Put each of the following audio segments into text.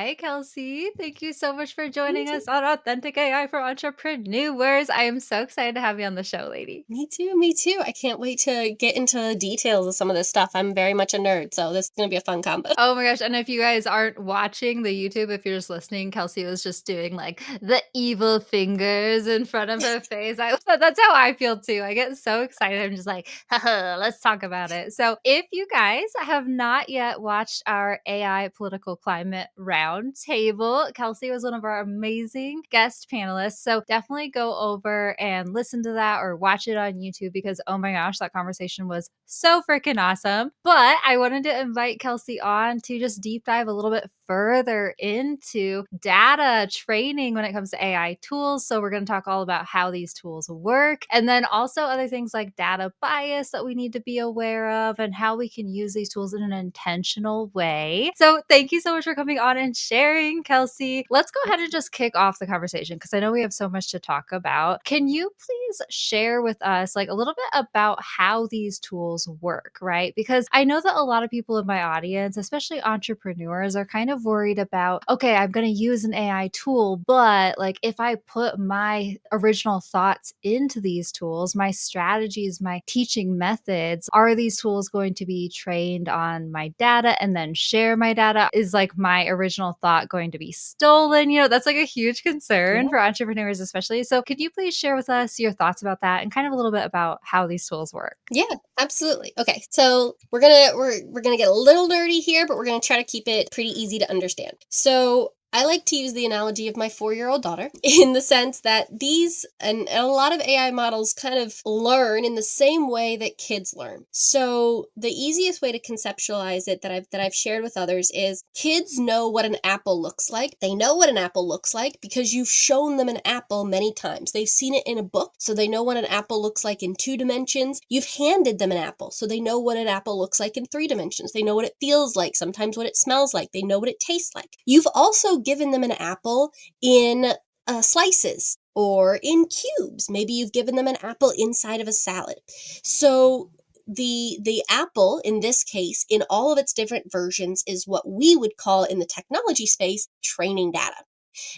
Hi, Kelsey. Thank you so much for Me joining too. us on Authentic AI for Entrepreneurs. I am so excited to have you on the show, lady. Me too. Me too. I can't wait to get into details of some of this stuff. I'm very much a nerd, so this is going to be a fun combo. Oh my gosh. And if you guys aren't watching the YouTube, if you're just listening, Kelsey was just doing like the evil fingers in front of her face. That's how I feel too. I get so excited. I'm just like, haha, let's talk about it. So if you guys have not yet watched our AI political climate roundtable, Kelsey was one of our amazing guest panelists. So definitely go over and listen to that or watch it on YouTube because oh my gosh, that conversation was so freaking awesome. But I wanted to invite Kelsey on to just deep dive a little bit further into data training when it comes to AI tools. So, we're going to talk all about how these tools work, and then also other things like data bias that we need to be aware of and how we can use these tools in an intentional way. So, thank you so much for coming on and sharing, Kelsey. Let's go ahead and just kick off the conversation because I know we have so much to talk about. Can you please share with us like a little bit about how these tools work, right? Because I know that a lot of people in my audience, especially entrepreneurs, are kind of worried about, okay, I'm going to use an AI tool, but like if I put my original thoughts into these tools, my strategies, my teaching methods, are these tools going to be trained on my data and then share my data? Is like my original thought going to be stolen? That's like a huge concern Yeah. for entrepreneurs, especially. So, could you please share with us your thoughts about that and kind of a little bit about how these tools work? Yeah, absolutely. Okay, so we're gonna get a little nerdy here, but we're gonna try to keep it pretty easy to understand. So I like to use the analogy of my 4-year-old daughter in the sense that these and a lot of AI models kind of learn in the same way that kids learn. So the easiest way to conceptualize it that I've shared with others is kids know what an apple looks like. They know what an apple looks like because you've shown them an apple many times. They've seen it in a book, so they know what an apple looks like in 2 dimensions. You've handed them an apple, so they know what an apple looks like in 3 dimensions. They know what it feels like, sometimes what it smells like. They know what it tastes like. You've also given them an apple in slices or in cubes. Maybe you've given them an apple inside of a salad. So the apple in this case in all of its different versions is what we would call in the technology space training data.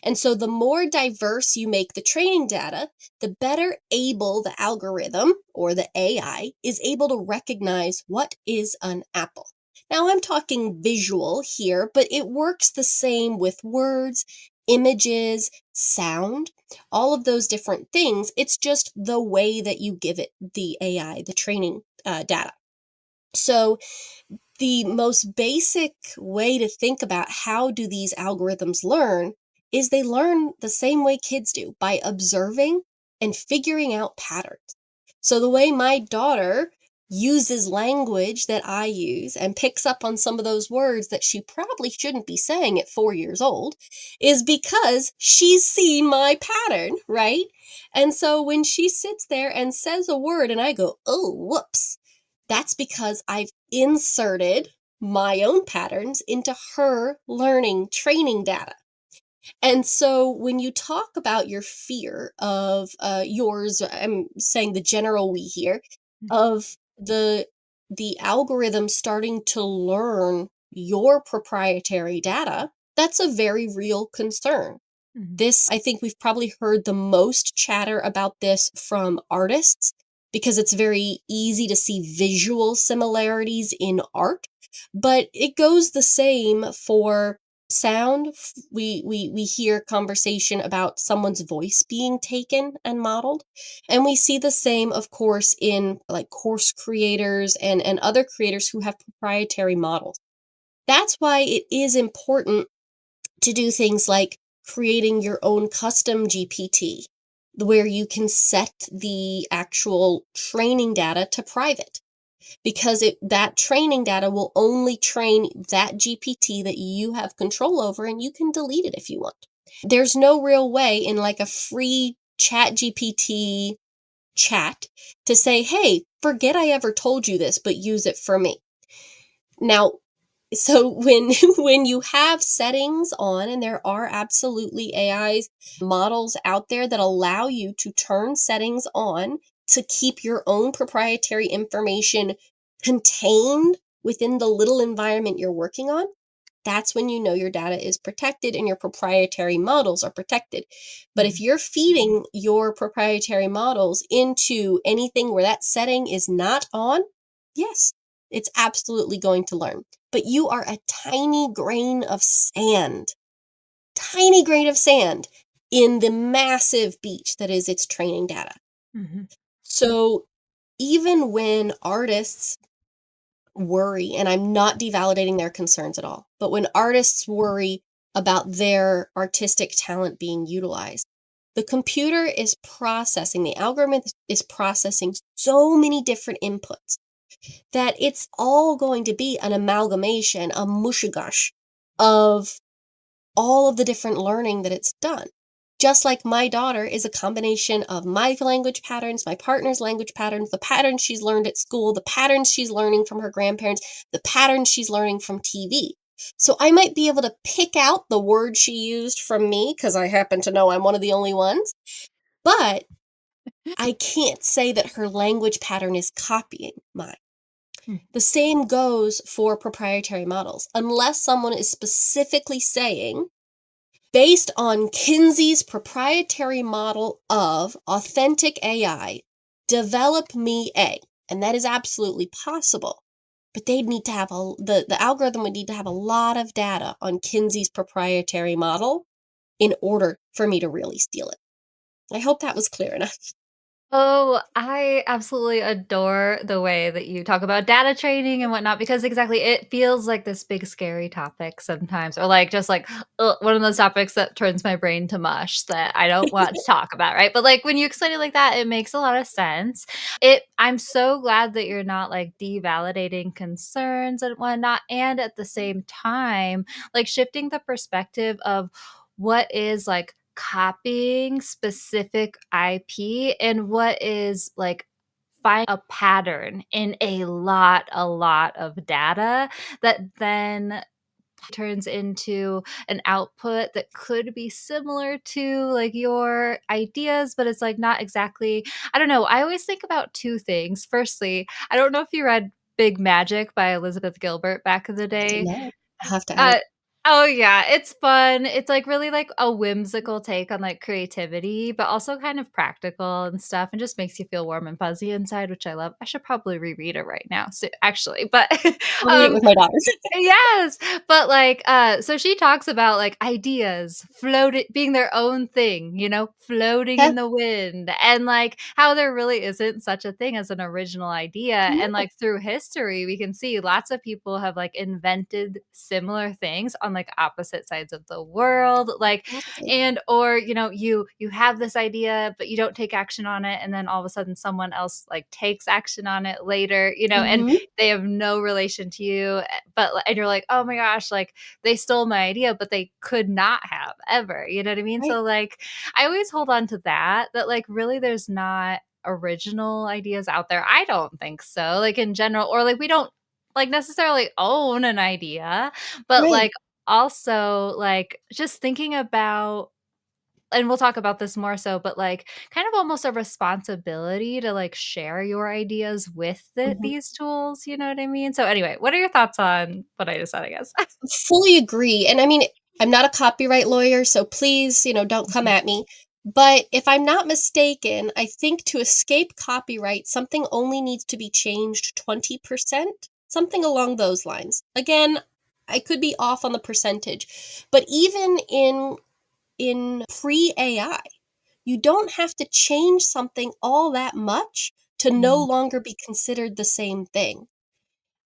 And so the more diverse you make the training data, the better able the algorithm or the AI is able to recognize what is an apple. Now I'm talking visual here, but it works the same with words, images, sound, all of those different things. It's just the way that you give it the AI, the training data. So the most basic way to think about how do these algorithms learn is they learn the same way kids do, by observing and figuring out patterns. So the way my daughter uses language that I use and picks up on some of those words that she probably shouldn't be saying at 4 years old is because she's seen my pattern, right? And so when she sits there and says a word and I go, "Oh, whoops." That's because I've inserted my own patterns into her learning training data. And so when you talk about your fear of yours, I'm saying the general we here, of the algorithm starting to learn your proprietary data, that's a very real concern. Mhm. This, I think we've probably heard the most chatter about this from artists because it's very easy to see visual similarities in art, but it goes the same for sound. We hear conversation about someone's voice being taken and modeled, and we see the same, of course, in like course creators and other creators who have proprietary models. That's why it is important to do things like creating your own custom GPT, where you can set the actual training data to private, because that training data will only train that GPT that you have control over, and you can delete it if you want. There's no real way in like a free ChatGPT chat to say, "Hey, forget I ever told you this, but use it for me." Now, so when when you have settings on, and there are absolutely AI models out there that allow you to turn settings on to keep your own proprietary information contained within the little environment you're working on, that's when you know your data is protected and your proprietary models are protected. But if Mhm. you're feeding your proprietary models into anything where that setting is not on, yes, it's absolutely going to learn. But you are a tiny grain of sand in the massive beach that is its training data. Mhm. So even when artists worry, and I'm not devalidating their concerns at all, but when artists worry about their artistic talent being utilized, the computer is processing, the algorithm is processing so many different inputs that it's all going to be an amalgamation, a mushigash of all of the different learning that it's done. Just like my daughter is a combination of my language patterns, my partner's language patterns, the patterns she's learned at school, the patterns she's learning from her grandparents, the patterns she's learning from TV. So I might be able to pick out the word she used from me because I happen to know I'm one of the only ones, but I can't say that her language pattern is copying mine. Mm. The same goes for proprietary models. Unless someone is specifically saying, based on Kinsey's proprietary model of authentic AI, develop me A. And that is absolutely possible. But they'd need to have the algorithm would need to have a lot of data on Kinsey's proprietary model in order for me to really steal it. I hope that was clear enough. Oh, I absolutely adore the way that you talk about data training and whatnot because exactly it feels like this big scary topic sometimes, or like just like one of those topics that turns my brain to mush that I don't want to talk about, right? But like when you explain it like that, it makes a lot of sense. I'm so glad that you're not like devalidating concerns and whatnot, and at the same time, like shifting the perspective of what is like copying specific IP and what is like find a pattern in a lot of data that then turns into an output that could be similar to like your ideas, but it's like not exactly. I don't know. I always think about two things. Firstly, I don't know if you read Big Magic by Elizabeth Gilbert back in the I did day. not. I'll have to add uh it. Oh, yeah, it's fun. It's, like, really, like, a whimsical take on, like, creativity, but also kind of practical and stuff, and just makes you feel warm and fuzzy inside, which I love. I should probably reread it right now, so actually, but, I'll read it um with my daughter. yes, but, like, so she talks about, like, ideas floating being their own thing, floating Yeah. in the wind, and, like, how there really isn't such a thing as an original idea, and, No. like, through history, we can see lots of people have, like, invented similar things on, like, opposite sides of the world, like, Exactly. and or, you have this idea, but you don't take action on it, and then all of a sudden someone else, like, takes action on it later, and Mhm. they have no relation to you, and you're like, "Oh my gosh," like, they stole my idea, but they could not have ever, you know what I mean? Right. So, like, I always hold on to that, like, really there's not original ideas out there. I don't think so, like, in general, or, like, we don't, like, necessarily own an idea, but, Right. like, also, like, just thinking about, and we'll talk about this more so, but, like, kind of almost a responsibility to, like, share your ideas with Mhm. these tools, you know what I mean? So, anyway, what are your thoughts on what I just said, I guess? Fully agree, and I mean, I'm not a copyright lawyer, so please, don't come Mhm. at me, but if I'm not mistaken, I think to escape copyright, something only needs to be changed 20%, something along those lines. Again, I could be off on the percentage, but even in pre-AI, you don't have to change something all that much to no Mm, longer be considered the same thing.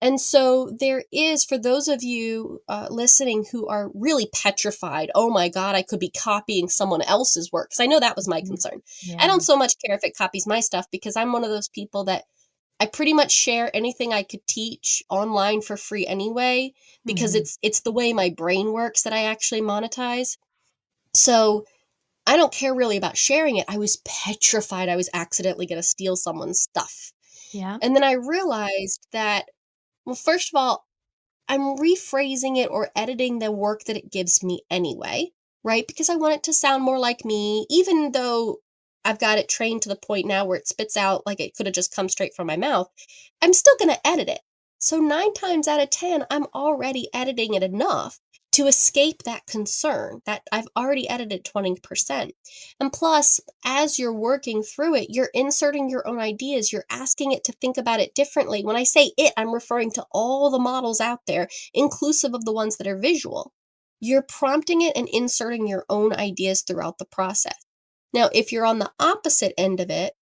And so there is, for those of you listening who are really petrified, oh my God, I could be copying someone else's work. Because I know that was my mhm. concern. I Yeah. don't so much care if it copies my stuff because I'm one of those people that I pretty much share anything I could teach online for free anyway, because Mhm. it's the way my brain works that I actually monetize. So I don't care really about sharing it. I was petrified I was accidentally going to steal someone's stuff. Yeah. And then I realized that, well, first of all, I'm rephrasing it or editing the work that it gives me anyway, right? Because I want it to sound more like me, even though I've got it trained to the point now where it spits out like it could have just come straight from my mouth. I'm still going to edit it. So 9 times out of 10, I'm already editing it enough to escape that concern that I've already edited 20%. And plus, as you're working through it, you're inserting your own ideas. You're asking it to think about it differently. When I say it, I'm referring to all the models out there, inclusive of the ones that are visual. You're prompting it and inserting your own ideas throughout the process. Now, if you're on the opposite end of it,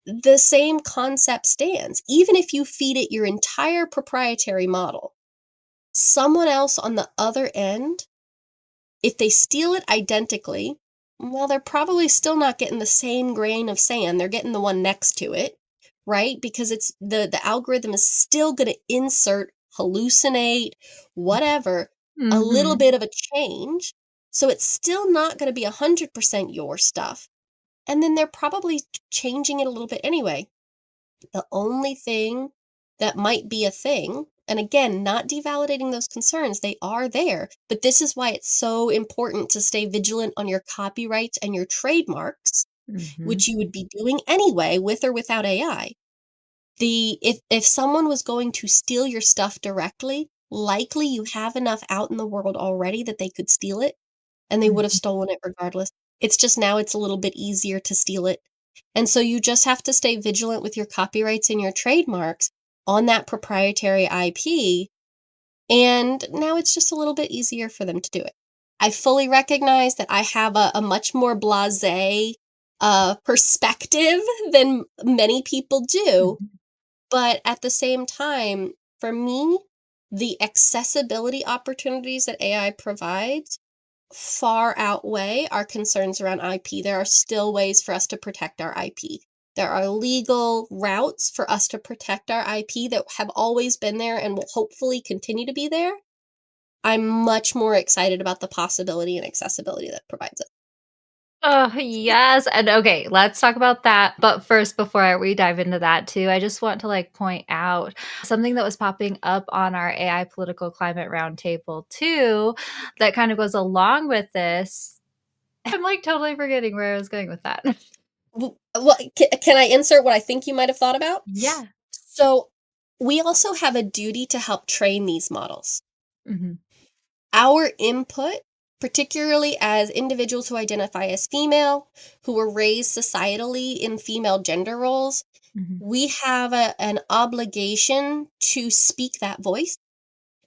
the same concept stands. Even if you feed it your entire proprietary model, someone else on the other end, if they steal it identically, well, they're probably still not getting the same grain of sand. They're getting the one next to it, right? Because it's the algorithm is still going to insert, hallucinate, whatever, a little Mhm. bit of a change. So it's still not going to be 100% your stuff. And then they're probably changing it a little bit anyway. The only thing that might be a thing, and again, not devalidating those concerns, they are there, but this is why it's so important to stay vigilant on your copyrights and your trademarks, Mhm. which you would be doing anyway with or without AI. If someone was going to steal your stuff directly, likely you have enough out in the world already that they could steal it and they would have Mhm. stolen it regardless. It's just now it's a little bit easier to steal it. And so you just have to stay vigilant with your copyrights and your trademarks on that proprietary IP. And now it's just a little bit easier for them to do it. I fully recognize that I have a much more blase perspective than many people do. Mhm. But at the same time, for me, the accessibility opportunities that AI provides far outweigh our concerns around IP. There are still ways for us to protect our IP. There are legal routes for us to protect our IP that have always been there and will hopefully continue to be there. I'm much more excited about the possibility and accessibility that provides it. Oh, yes, and okay, let's talk about that, but first, before we dive into that too, I just want to, like, point out something that was popping up on our AI political climate roundtable too, that kind of goes along with this. I'm, like, totally forgetting where I was going with that. Well, can I insert what I think you might have thought about? Yeah. So, we also have a duty to help train these models. Mhm, Our input, particularly as individuals who identify as female, who were raised societally in female gender roles, mhm. we have an obligation to speak that voice.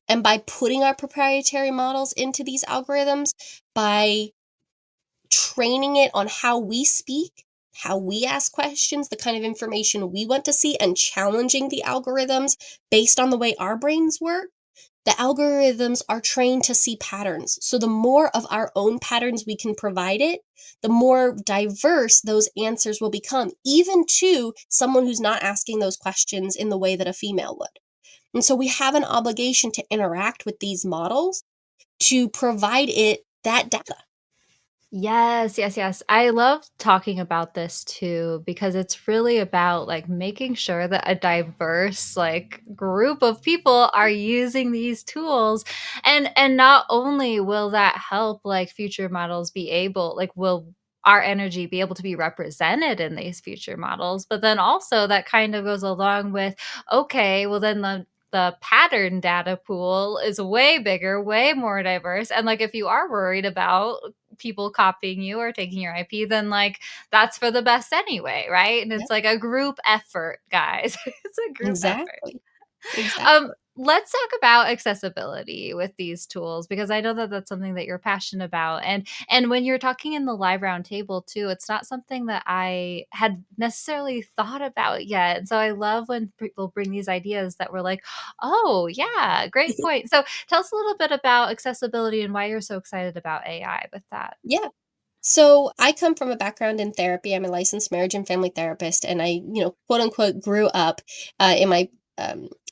And by putting our proprietary models into these algorithms, by training it on how we speak, how we ask questions, the kind of information we want to see, and challenging the algorithms based on the way our brains work, the algorithms are trained to see patterns. So the more of our own patterns we can provide it, the more diverse those answers will become, even to someone who's not asking those questions in the way that a female would. And so we have an obligation to interact with these models to provide it that data. Yes, yes, yes. I love talking about this too because it's really about like making sure that a diverse like group of people are using these tools and not only will that help like future models be able like will our energy be able to be represented in these future models, but then also that kind of goes along with okay, well then the pattern data pool is way bigger, way more diverse. And like if you are worried about people copying you or taking your IP, then like that's for the best anyway, right? And it's Yep, like a group effort, guys. It's a group effort. exactly. Exactly. Let's talk about accessibility with these tools because I know that that's something that you're passionate about. And when you're talking in the live round table too, it's not something that I had necessarily thought about yet. And so I love when people bring these ideas that we're like, oh yeah, great point. So tell us a little bit about accessibility and why you're so excited about AI with that. Yeah. So I come from a background in therapy. I'm a licensed marriage and family therapist, and quote unquote, grew up in my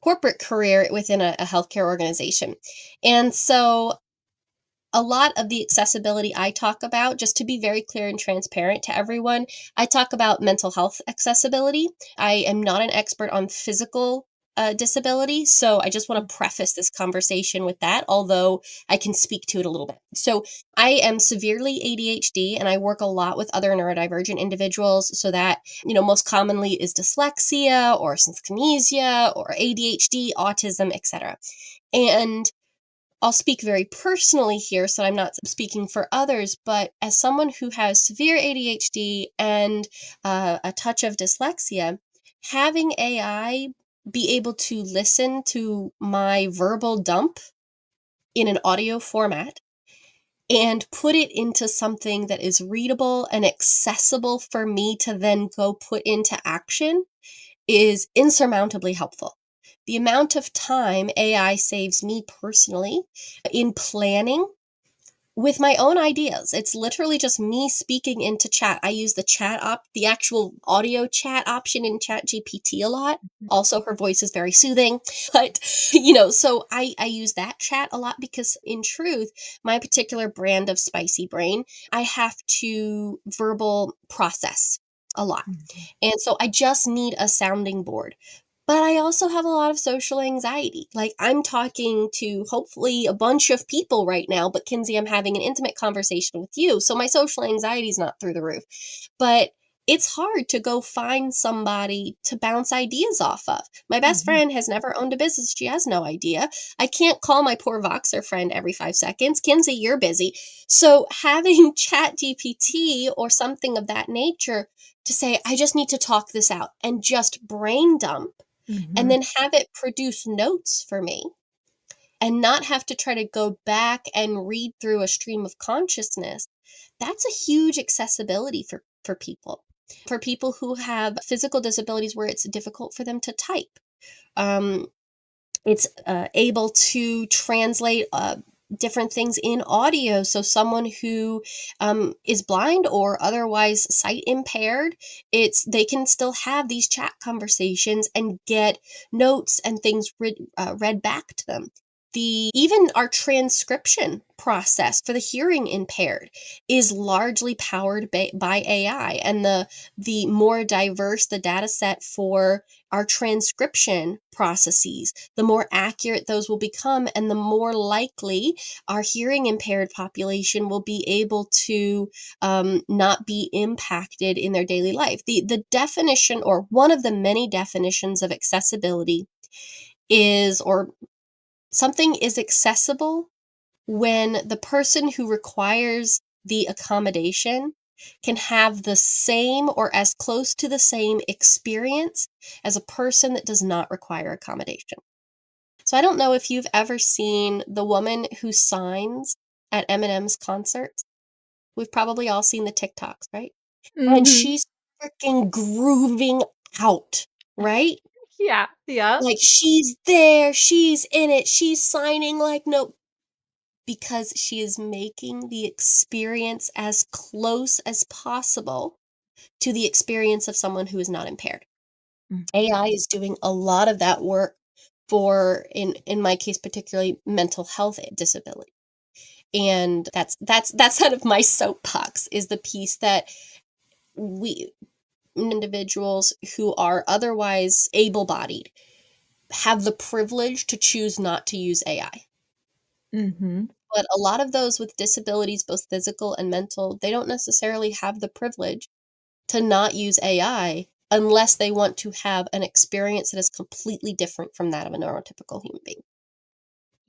corporate career within a healthcare organization. And so a lot of the accessibility I talk about, just to be very clear and transparent to everyone, I talk about mental health accessibility. I am not an expert on physical disability. So I just want to preface this conversation with that, although I can speak to it a little bit. So I am severely ADHD and I work a lot with other neurodivergent individuals. So that, most commonly is dyslexia or synesthesia or ADHD, autism, etc. And I'll speak very personally here, so I'm not speaking for others, but as someone who has severe ADHD and a touch of dyslexia, having AI be able to listen to my verbal dump in an audio format and put it into something that is readable and accessible for me to then go put into action is insurmountably helpful. The amount of time AI saves me personally in planning with my own ideas. It's literally just me speaking into chat. I use the actual audio chat option in ChatGPT a lot. Also, her voice is very soothing, but so I use that chat a lot because in truth, my particular brand of spicy brain, I have to verbal process a lot. Mhm. And so I just need a sounding board. But I also have a lot of social anxiety. Like, I'm talking to hopefully a bunch of people right now, but Kinsey, I'm having an intimate conversation with you. So my social anxiety is not through the roof. But it's hard to go find somebody to bounce ideas off of. My best Mhm. friend has never owned a business. She has no idea. I can't call my poor Voxer friend every 5 seconds. Kinsey, you're busy. So having Chat GPT or something of that nature to say, I just need to talk this out and just brain dump and Mhm. then have it produce notes for me and not have to try to go back and read through a stream of consciousness, that's a huge accessibility for people. For people who have physical disabilities where it's difficult for them to type. Um, it's able to translate different things in audio. So someone who is blind or otherwise sight impaired, they can still have these chat conversations and get notes and things read back to them. Even our transcription process for the hearing impaired is largely powered by AI, and the more diverse the data set for our transcription processes, the more accurate those will become, and the more likely our hearing impaired population will be able to not be impacted in their daily life. The definition, or one of the many definitions of accessibility, is, or something is accessible when the person who requires the accommodation can have the same or as close to the same experience as a person that does not require accommodation. So I don't know if you've ever seen the woman who signs at Eminem's concerts. We've probably all seen the TikToks, right? And Mhm. she's freaking grooving out, right? Yeah. Yep. Like, she's there, she's in it, she's signing like no, because she is making the experience as close as possible to the experience of someone who is not impaired. Mhm. AI is doing a lot of that work for, in my case particularly, mental health disability. And that's out of my soapbox, is the piece that we individuals who are otherwise able-bodied have the privilege to choose not to use AI. Mhm. But a lot of those with disabilities, both physical and mental, they don't necessarily have the privilege to not use AI unless they want to have an experience that is completely different from that of a neurotypical human being.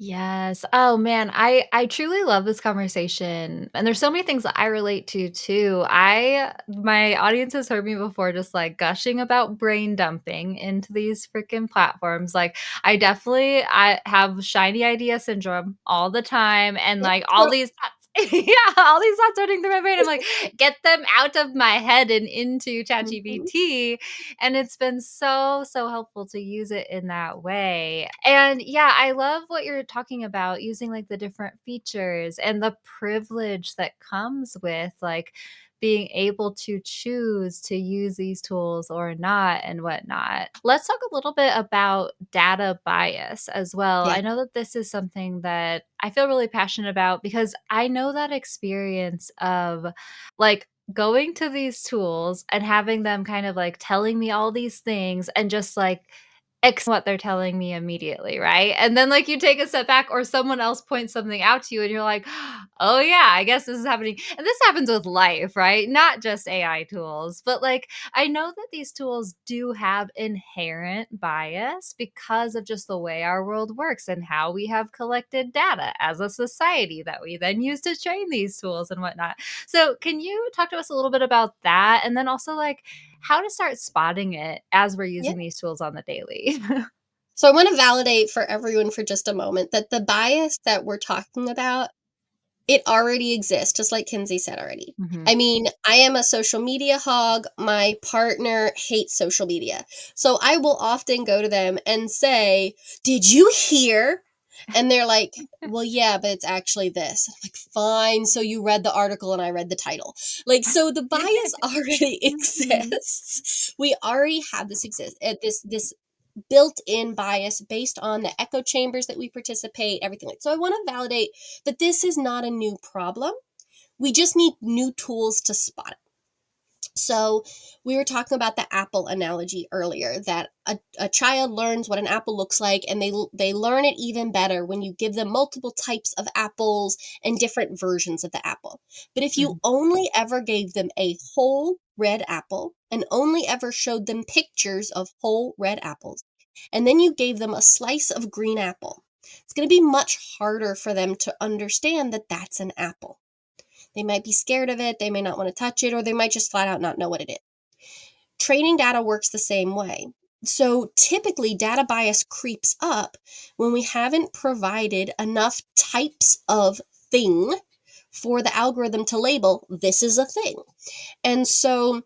Yes. Oh man, I truly love this conversation. And there's so many things that I relate to too. My audience has heard me before just like gushing about brain dumping into these freaking platforms. Like I have shiny idea syndrome all the time and Yeah, like all these thoughts yeah, all these thoughts running through my brain. I'm like, get them out of my head and into mhm. ChatGPT. And it's been so, so helpful to use it in that way. And yeah, I love what you're talking about using like the different features and the privilege that comes with like being able to choose to use these tools or not and whatnot. Let's talk a little bit about data bias as well. Yeah, I know that this is something that I feel really passionate about because I know that experience of like going to these tools and having them kind of like telling me all these things and just like what they're telling me immediately, right? And then, like, you take a step back or someone else points something out to you and you're like, "Oh, yeah, I guess this is happening." And this happens with life, right? Not just AI tools, but, like, I know that these tools do have inherent bias because of just the way our world works and how we have collected data as a society that we then use to train these tools and whatnot. So, can you talk to us a little bit about that? And then also, like, how to start spotting it as we're Yeah. using these tools on the daily. So I want to validate for everyone for just a moment that the bias that we're talking about, it already exists, just like Kinsey said already. Mhm. I mean, I am a social media hog. My partner hates social media. So I will often go to them and say, "Did you hear?" And they're like, "Well, yeah, but it's actually this." I'm like, "Fine. So you read the article and I read the title." Like, so the bias already Mhm. exists. We already have this built-in bias based on the echo chambers that we participate, everything like. So I want to validate that this is not a new problem. We just need new tools to spot it. So we were talking about the apple analogy earlier, that a child learns what an apple looks like, and they learn it even better when you give them multiple types of apples and different versions of the apple. But if you Mhm. only ever gave them a whole red apple and only ever showed them pictures of whole red apples, and then you gave them a slice of green apple, it's going to be much harder for them to understand that that's an apple. They might be scared of it, they may not want to touch it, or they might just flat out not know what it is. Training data works the same way. So typically, data bias creeps up when we haven't provided enough types of thing for the algorithm to label this is a thing. And so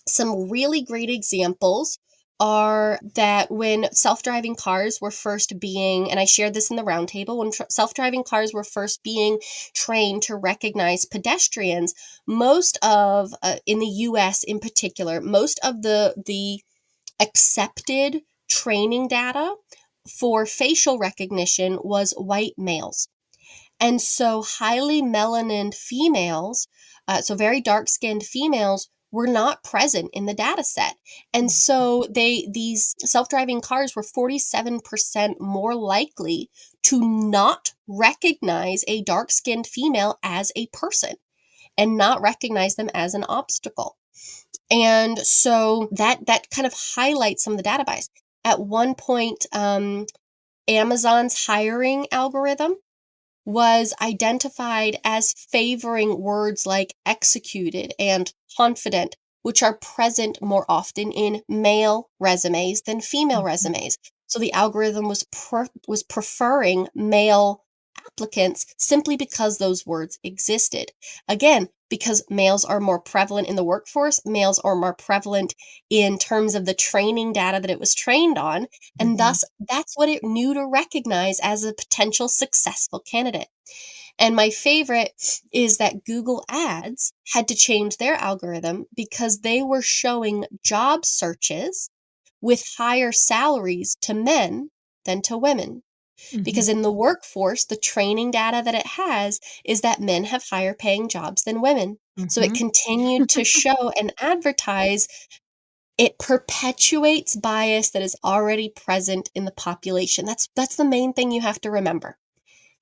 some really great examples are that when self-driving cars were first being, and I shared this in the roundtable, when self-driving cars were first being trained to recognize pedestrians, most of in the US in particular, most of the accepted training data for facial recognition was white males. And so highly melanin females, so very dark skinned females, were not present in the data set. And so these self-driving cars were 47% more likely to not recognize a dark skinned female as a person and not recognize them as an obstacle. And so that kind of highlights some of the data bias. At one point, Amazon's hiring algorithm was identified as favoring words like executed and confident, which are present more often in male resumes than female Mhm. resumes. So the algorithm was preferring male applicants simply because those words existed. Again, because males are more prevalent in the workforce, males are more prevalent in terms of the training data that it was trained on, and Mhm. thus that's what it knew to recognize as a potential successful candidate. And my favorite is that Google Ads had to change their algorithm because they were showing job searches with higher salaries to men than to women. Mhm. Because in the workforce, the training data that it has is that men have higher paying jobs than women. So it Mhm. continued to show and advertise. It perpetuates bias that is already present in the population. That's the main thing you have to remember,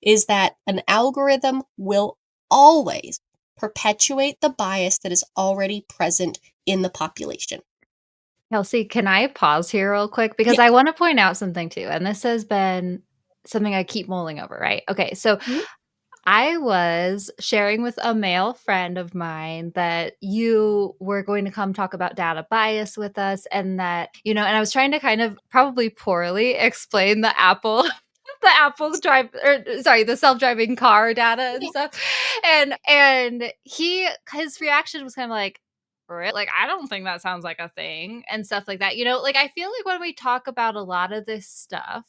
is that an algorithm will always perpetuate the bias that is already present in the population. Kelsey, can I pause here real quick? Because Yeah. I want to point out something too. And this has been something I keep mulling over, right? Okay. So Mhm. I was sharing with a male friend of mine that you were going to come talk about data bias with us, and that, and I was trying to kind of probably poorly explain the Apple the Apple drive or sorry, the self-driving car data and Yeah. stuff. And his reaction was kind of like, "Really? Like, I don't think that sounds like a thing," and stuff like that. Like, I feel like when we talk about a lot of this stuff,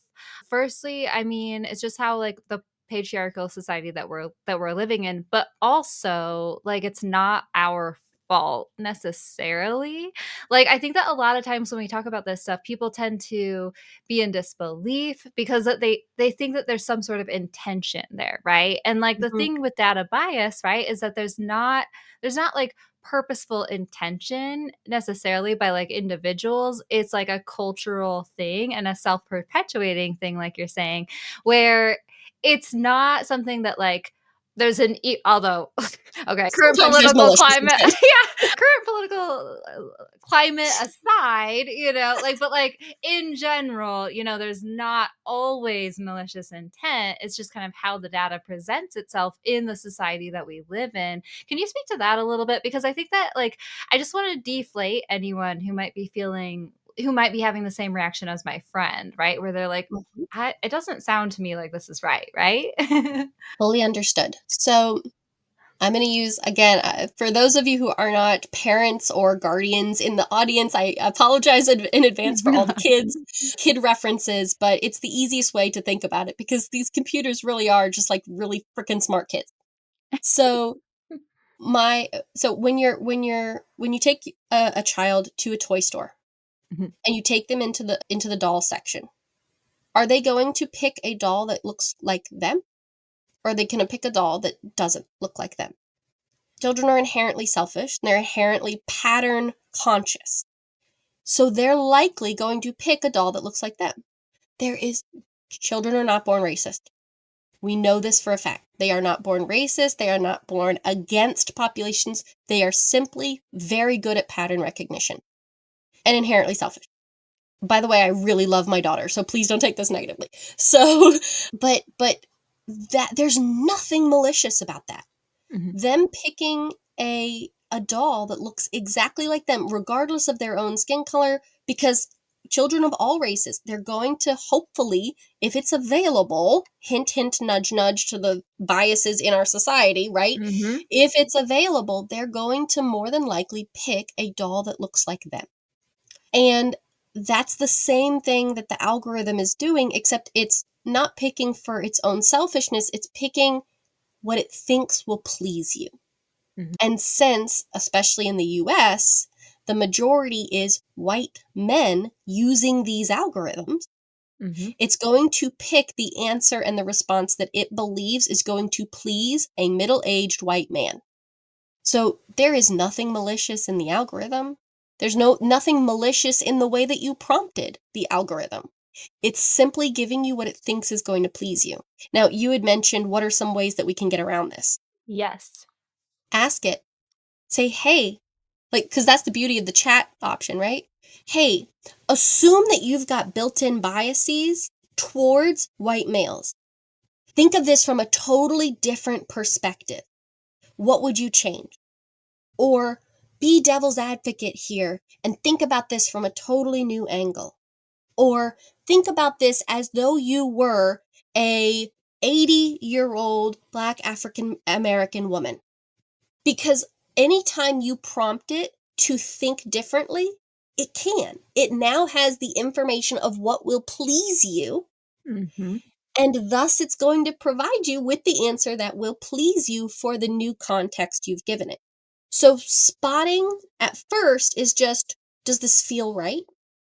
firstly, I mean, it's just how, like, the patriarchal society that we're living in, but also, like, it's not our fault necessarily. Like, I think that a lot of times when we talk about this stuff, people tend to be in disbelief because that they think that there's some sort of intention there, right? And, like, the Mhm. thing with data bias, right, is that there's not like purposeful intention necessarily by like individuals. It's like a cultural thing and a self-perpetuating thing, like you're saying, where it's not something that like there's although okay, current Sometimes there's political malicious climate, intent. yeah, current political climate aside, like, but like in general, there's not always malicious intent. It's just kind of how the data presents itself in the society that we live in. Can you speak to that a little bit? Because I think that, like, I just want to deflate anyone who might be having the same reaction as my friend, right? Where they're like, Mhm. it doesn't sound to me like this is right, right? Fully understood. So I'm going to use, again, for those of you who are not parents or guardians in the audience, I apologize in advance for all the kid references, but it's the easiest way to think about it because these computers really are just like really freaking smart kids. So when you take a child to a toy store Mhm. and you take them into the doll section, are they going to pick a doll that looks like them? Or are they going to pick a doll that doesn't look like them? Children are inherently selfish and they're inherently pattern conscious. So they're likely going to pick a doll that looks like them. Children are not born racist. We know this for a fact. They are not born racist. They are not born against populations. They are simply very good at pattern recognition and inherently selfish. By the way, I really love my daughter, so please don't take this negatively. So, but that there's nothing malicious about that. Mhm. Them picking a doll that looks exactly like them, regardless of their own skin color, because children of all races, they're going to hopefully, if it's available, hint, hint, nudge, nudge to the biases in our society, right? Mhm. If it's available, they're going to more than likely pick a doll that looks like them. And that's the same thing that the algorithm is doing, except it's not picking for its own selfishness, it's picking what it thinks will please you. Mhm. And since, especially in the US, the majority is white men using these algorithms, Mhm. it's going to pick the answer and the response that it believes is going to please a middle aged white man. So there is nothing malicious in the algorithm. There's nothing malicious in the way that you prompted the algorithm. It's simply giving you what it thinks is going to please you. Now, you had mentioned what are some ways that we can get around this? Yes. Ask it. Say, hey, like, because that's the beauty of the chat option, right? Hey, assume that you've got built in biases towards white males. Think of this from a totally different perspective. What would you change? Or be devil's advocate here and think about this from a totally new angle. Or think about this as though you were a 80-year-old Black African American woman. Because anytime you prompt it to think differently, it can. It now has the information of what will please you, Mhm. and thus it's going to provide you with the answer that will please you for the new context you've given it. So spotting at first is just, does this feel right?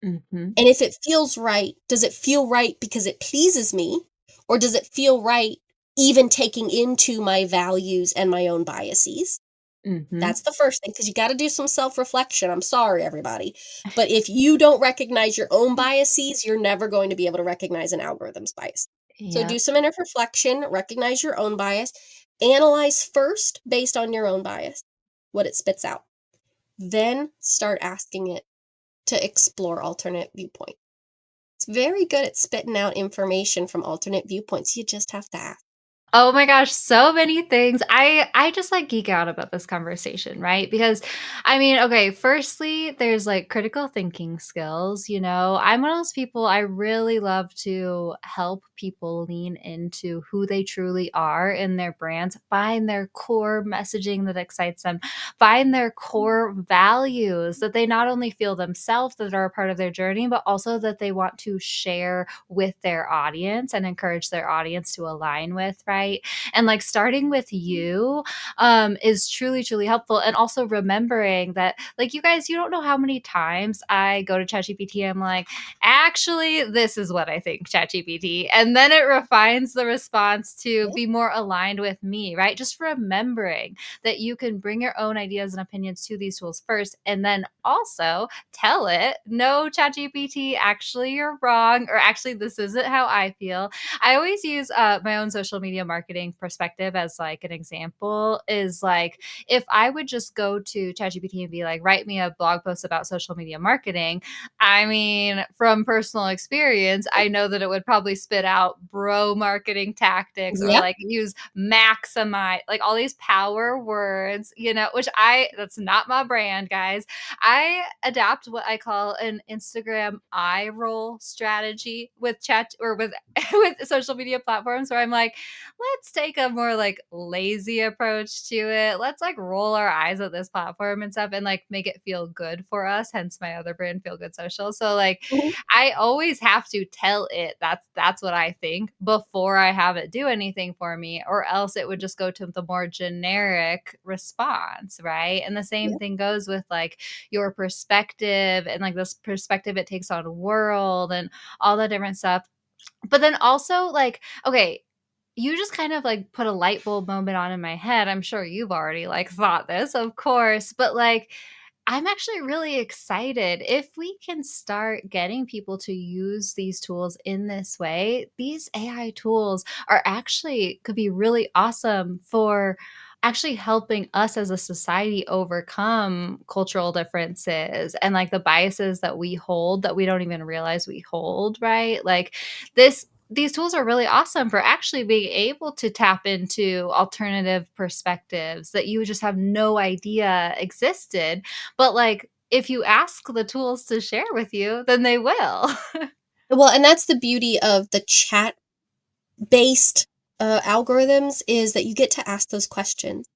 Mhm. And if it feels right, does it feel right because it pleases me? Or does it feel right even taking into my values and my own biases? Mhm. That's the first thing, because you got to do some self reflection. I'm sorry, everybody. But if you don't recognize your own biases, you're never going to be able to recognize an algorithm's bias. So Yeah. do some inner reflection, recognize your own bias, analyze first based on your own bias, what it spits out. Then start asking it to explore alternate viewpoints. It's very good at spitting out information from alternate viewpoints. You just have to ask. Oh my gosh, so many things. I just like geek out about this conversation, right? Because I mean, okay, firstly, there's like critical thinking skills, I'm one of those people, I really love to help people lean into who they truly are in their brands, find their core messaging that excites them, find their core values that they not only feel themselves that are a part of their journey, but also that they want to share with their audience and encourage their audience to align with, right? right? And like starting with you is truly, truly helpful. And also remembering that, like, you guys, you don't know how many times I go to ChatGPT. I'm like, actually, this is what I think, ChatGPT. And then it refines the response to Yeah. be more aligned with me, right? Just remembering that you can bring your own ideas and opinions to these tools first, and then also tell it, no, ChatGPT, actually, you're wrong, or actually, this isn't how I feel. I always use my own social media marketing perspective as like an example is like, if I would just go to ChatGPT and be like, write me a blog post about social media marketing, I mean, from personal experience, I know that it would probably spit out bro marketing tactics or Yeah. like use maximize, like all these power words, which that's not my brand, guys. I adapt what I call an Instagram eye roll strategy with chat or with with social media platforms where I'm like, let's take a more like lazy approach to it. Let's like roll our eyes at this platform and stuff and like make it feel good for us. Hence my other brand, Feel Good Social. So like Mhm. I always have to tell it that's what I think before I have it do anything for me, or else it would just go to the more generic response, right? And the same Yeah. thing goes with like your perspective and like this perspective it takes on a world and all that different stuff. But then also, like, okay, you just kind of like put a light bulb moment on in my head. I'm sure you've already like thought this, of course, but like, I'm actually really excited if we can start getting people to use these tools in this way. These AI tools are actually could be really awesome for actually helping us as a society overcome cultural differences and like the biases that we hold that we don't even realize we hold, right? Like these tools are really awesome for actually being able to tap into alternative perspectives that you just have no idea existed. But like if you ask the tools to share with you, then they will. Well, and that's the beauty of the chat-based, algorithms is that you get to ask those questions.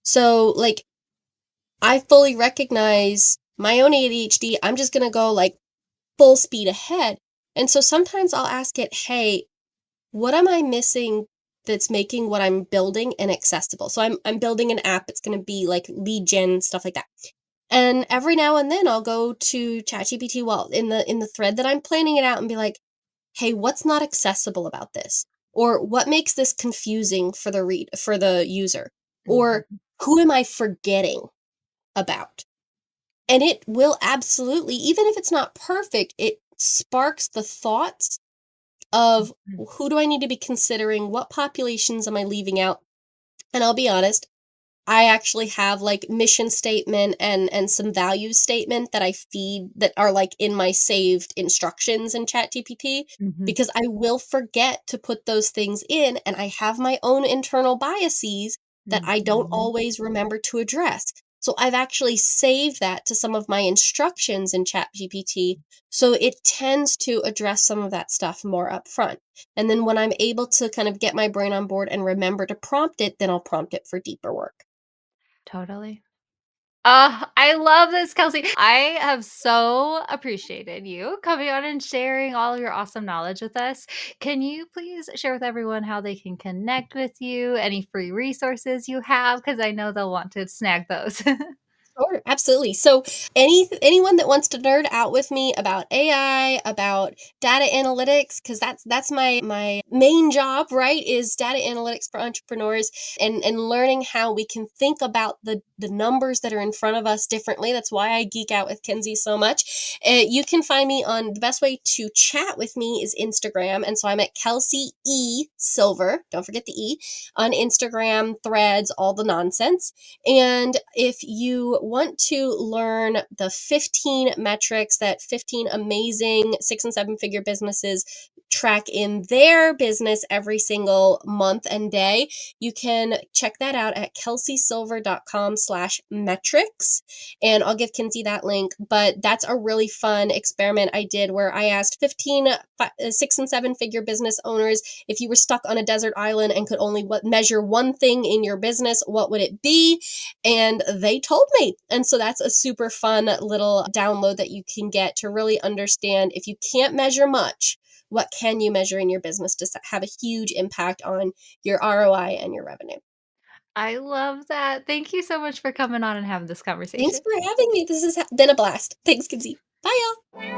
So, like, I fully recognize my own ADHD. I'm just gonna go, like, full speed ahead. And so sometimes I'll ask it, "Hey, what am I missing that's making what I'm building inaccessible?" So I'm building an app, it's gonna be, like, lead gen, stuff like that. And every now and then, I'll go to ChatGPT, well, in the thread that I'm planning it out and be like, "Hey, what's not accessible about this?" Or "What makes this confusing for the user?" Or Mhm, "Who am I forgetting about?" And it will absolutely, even if it's not perfect, it sparks the thoughts of, mhm, who do I need to be considering? What populations am I leaving out? And I'll be honest, I actually have like mission statement and some value statement that I feed that are like in my saved instructions in ChatGPT, mhm, because I will forget to put those things in, and I have my own internal biases that I don't mhm. always remember to address. So I've actually saved that to some of my instructions in ChatGPT, so it tends to address some of that stuff more upfront. And then when I'm able to kind of get my brain on board and remember to prompt it, then I'll prompt it for deeper work. Totally. I love this, Kelsey. I have so appreciated you coming on and sharing all of your awesome knowledge with us. Can you please share with everyone how they can connect with you, any free resources you have? Because I know they'll want to snag those. Sure, absolutely. So anyone that wants to nerd out with me about AI, about data analytics, because that's my main job, right? Is data analytics for entrepreneurs and learning how we can think about the numbers that are in front of us differently. That's why I geek out with Kenzie so much. You can find me on the best way to chat with me is Instagram, and so I'm at Kelsey Silver. Don't forget the E on Instagram, Threads, all the nonsense. And if you want to learn the 15 metrics that 15 amazing 6 and 7 figure businesses track in their business every single month and day, you can check that out at kelseysilver.com/metrics. And I'll give Kinsey that link. But that's a really fun experiment I did where I asked 15 6 and 7 figure business owners, if you were stuck on a desert island and could only measure one thing in your business, what would it be? And they told me. And so that's a super fun little download that you can get to really understand, if you can't measure much, what can you measure in your business to have a huge impact on your ROI and your revenue. I love that. Thank you so much for coming on and having this Thanks conversation. for having me. This has been a blast. Thanks, Kinsey. Bye, y'all.